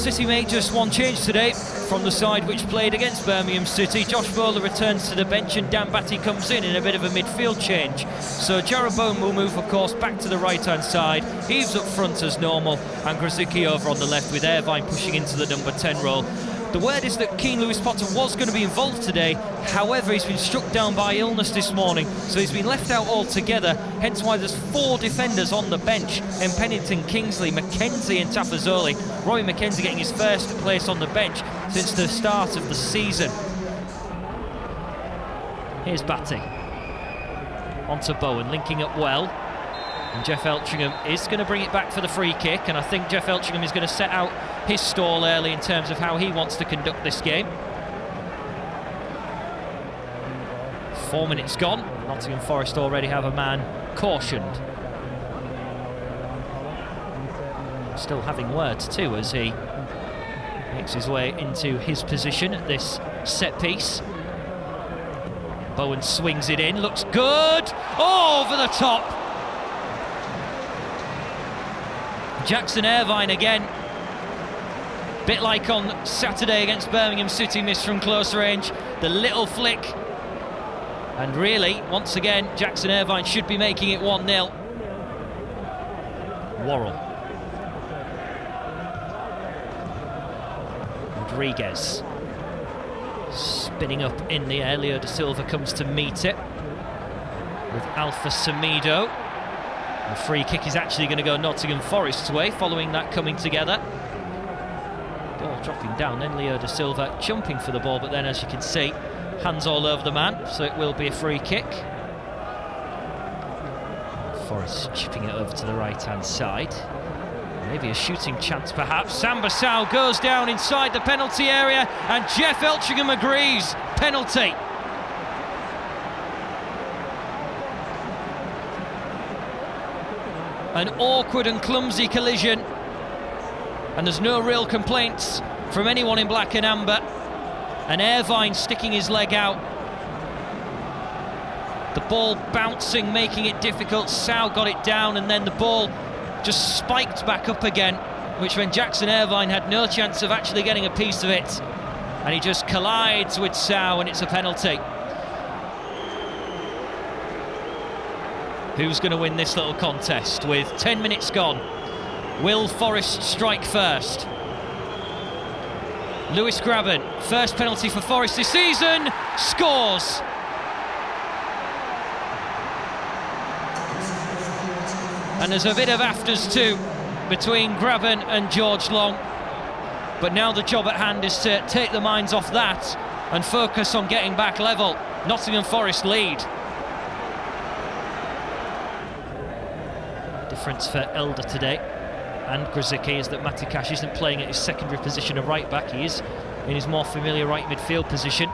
City make just one change today from the side which played against Birmingham City. Josh Bowler returns to the bench and Dan Batty comes in a bit of a midfield change. So Jarrod Bowen will move, of course, back to the right-hand side. Eves up front as normal, and Grzycki over on the left with Irvine pushing into the number 10 role. The word is that Keane Lewis Potter was going to be involved today. However, he's been struck down by illness this morning, so he's been left out altogether, hence why there's 4 defenders on the bench. And Pennington, Kingsley, McKenzie and Tafazzoli. Roy McKenzie getting his first place on the bench since the start of the season. Here's Batty. Onto Bowen, linking up well. And Jeff Eltringham is going to bring it back for the free kick, and I think Jeff Eltringham is going to set out his stall early in terms of how he wants to conduct this game. 4 minutes gone. Nottingham Forest already have a man cautioned. Still having words too as he makes his way into his position at this set piece. Bowen swings it in, looks good. Oh, over the top. Jackson Irvine again, bit like on Saturday against Birmingham City, missed from close range, the little flick, and really, once again, Jackson Irvine should be making it 1-0. Worrell. Rodriguez. Spinning up in the air, Leo Da Silva comes to meet it with Alpha Samido. The free kick is actually going to go Nottingham Forest's way, following that coming together. Ball dropping down, then Leo Da Silva jumping for the ball, but then as you can see, hands all over the man, so it will be a free kick. Forest chipping it over to the right-hand side. Maybe a shooting chance perhaps. Sam Bassau goes down inside the penalty area, and Jeff Eltringham agrees. Penalty. An awkward and clumsy collision, and there's no real complaints from anyone in black and amber. And Irvine sticking his leg out. The ball bouncing, making it difficult. Sau got it down, and then the ball just spiked back up again, which meant Jackson Irvine had no chance of actually getting a piece of it. And he just collides with Sau, and it's a penalty. Who's going to win this little contest with 10 minutes gone? Will Forest strike first? Lewis Grabban, first penalty for Forest this season, scores! And there's a bit of afters too between Grabban and George Long. But now the job at hand is to take the minds off that and focus on getting back level. Nottingham Forest lead. Difference for Elder today and Grzycki is that Matikash isn't playing at his secondary position of right back. He is in his more familiar right midfield position,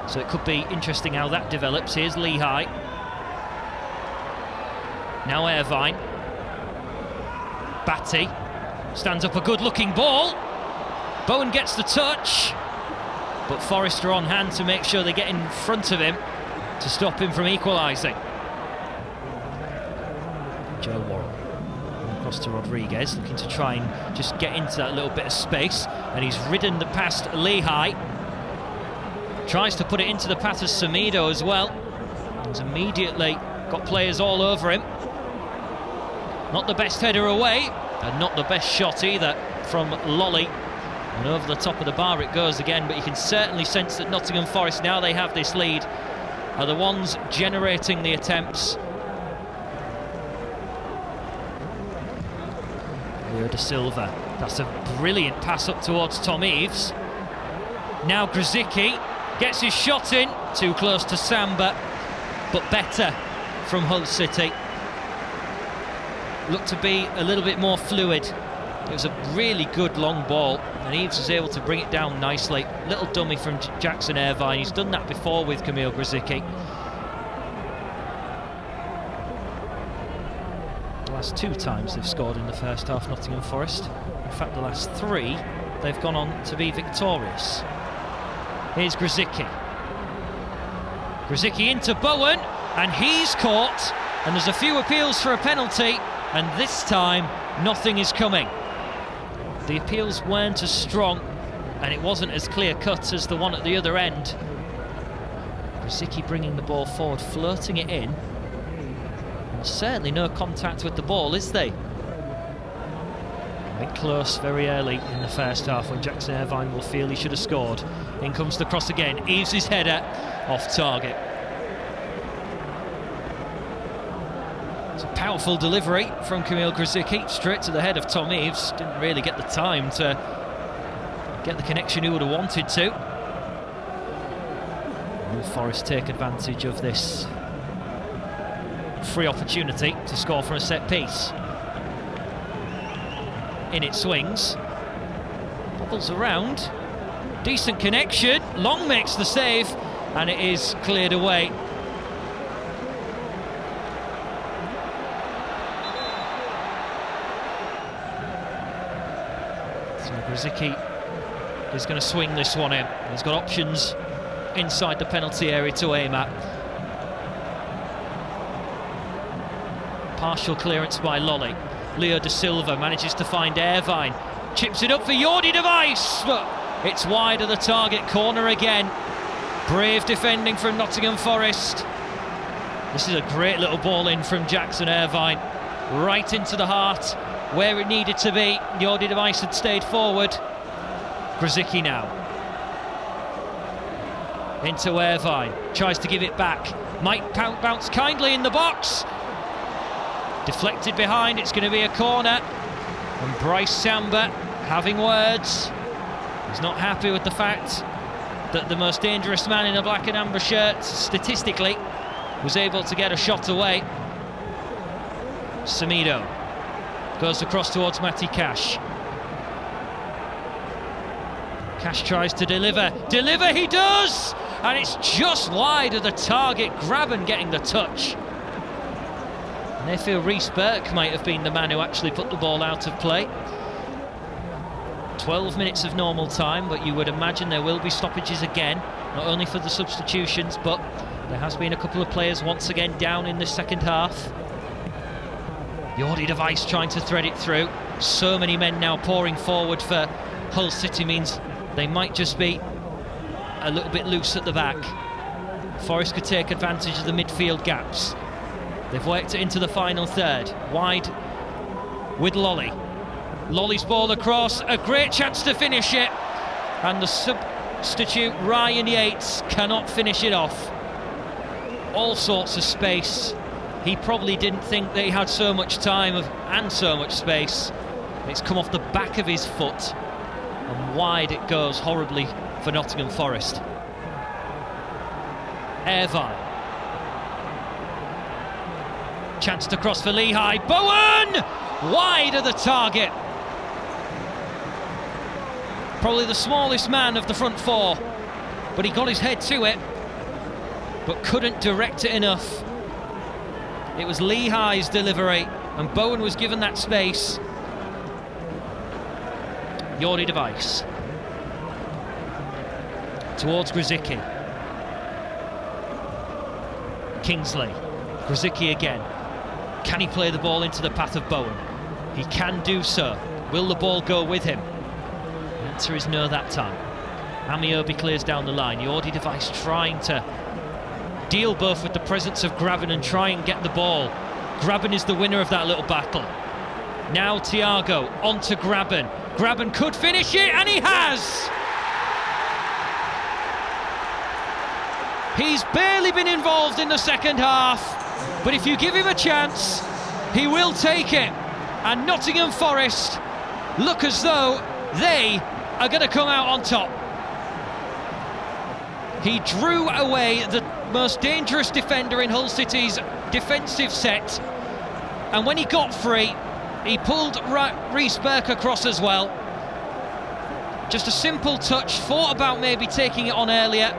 so it could be interesting how that develops. Here's Lehigh. Now Irvine. Batty stands up a good looking ball. Bowen gets the touch, but Forest are on hand to make sure they get in front of him to stop him from equalising. Joe Worrell across to Rodriguez, looking to try and just get into that little bit of space, and he's ridden the past Lehigh. Tries to put it into the path of Samido as well. He's immediately got players all over him. Not the best header away, and not the best shot either from Lolly. And over the top of the bar it goes again, but you can certainly sense that Nottingham Forest, now they have this lead, are the ones generating the attempts. Leo Da Silva, that's a brilliant pass up towards Tom Eves. Now Grzycki gets his shot in, too close to Samba, but better from Hull City. Looked to be a little bit more fluid. It was a really good long ball, and Eves was able to bring it down nicely. Little dummy from Jackson Irvine. He's done that before with Kamil Grzycki. The last 2 times they've scored in the first half, Nottingham Forest. In fact, the last 3 they've gone on to be victorious. Here's Grzycki. Grzycki into Bowen, and he's caught, and there's a few appeals for a penalty, and this time nothing is coming. The appeals weren't as strong, and it wasn't as clear-cut as the one at the other end. Grzycki bringing the ball forward, floating it in. And certainly no contact with the ball, is there? Went close very early in the first half when Jackson Irvine will feel he should have scored. In comes the cross again. Eves' header off target. It's a powerful delivery from Kamil Grzycki, straight to the head of Tom Eves. Didn't really get the time to get the connection he would have wanted to. Will Forest take advantage of this free opportunity to score from a set piece? In it swings, bobbles around, decent connection, Long makes the save, and it is cleared away. So Grzycki is going to swing this one in. He's got options inside the penalty area to aim at. Partial clearance by Lolly. Leo Da Silva manages to find Irvine, chips it up for Jordi de Wijs, but it's wide of the target. Corner again. Brave defending from Nottingham Forest. This is a great little ball in from Jackson Irvine, right into the heart where it needed to be. Jordi de Wijs had stayed forward. Grzycki now into Irvine, tries to give it back, might bounce kindly in the box. Deflected behind, it's going to be a corner. And Bryce Samba having words. He's not happy with the fact that the most dangerous man in a black and amber shirt, statistically, was able to get a shot away. Samido goes across towards Matty Cash. Cash tries to deliver. Deliver he does! And it's just wide of the target. Graben getting the touch. And they feel Rhys Burke might have been the man who actually put the ball out of play. 12 minutes of normal time, but you would imagine there will be stoppages again, not only for the substitutions, but there has been a couple of players once again down in the second half. Jordi de Wijs trying to thread it through. So many men now pouring forward for Hull City means they might just be a little bit loose at the back. Forest could take advantage of the midfield gaps. They've worked it into the final third. Wide with Lolly. Lolly's ball across, a great chance to finish it. And the substitute, Ryan Yates, cannot finish it off. All sorts of space. He probably didn't think that he had so much time and so much space. It's come off the back of his foot. And wide it goes, horribly, for Nottingham Forest. Irvine. Chance to cross for Lehigh. Bowen! Wide of the target. Probably the smallest man of the front four, but he got his head to it, but couldn't direct it enough. It was Lehigh's delivery, and Bowen was given that space. Jordi de Wijs towards Grzycki. Kingsley. Grzycki again. Can he play the ball into the path of Bowen? He can do so. Will the ball go with him? The answer is no that time. Amiobi clears down the line. Jordi de Wijs trying to deal both with the presence of Graben and try and get the ball. Graben is the winner of that little battle. Now Thiago onto Graben. Graben could finish it, and he has! He's barely been involved in the second half, but if you give him a chance, he will take it. And Nottingham Forest look as though they are going to come out on top. He drew away the most dangerous defender in Hull City's defensive set, and when he got free, he pulled Rhys Burke across as well. Just a simple touch, thought about maybe taking it on earlier,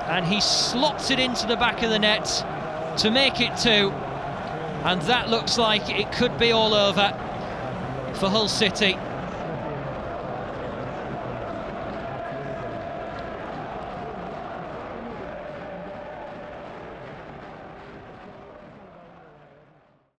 and he slots it into the back of the net to make it 2, and that looks like it could be all over for Hull City.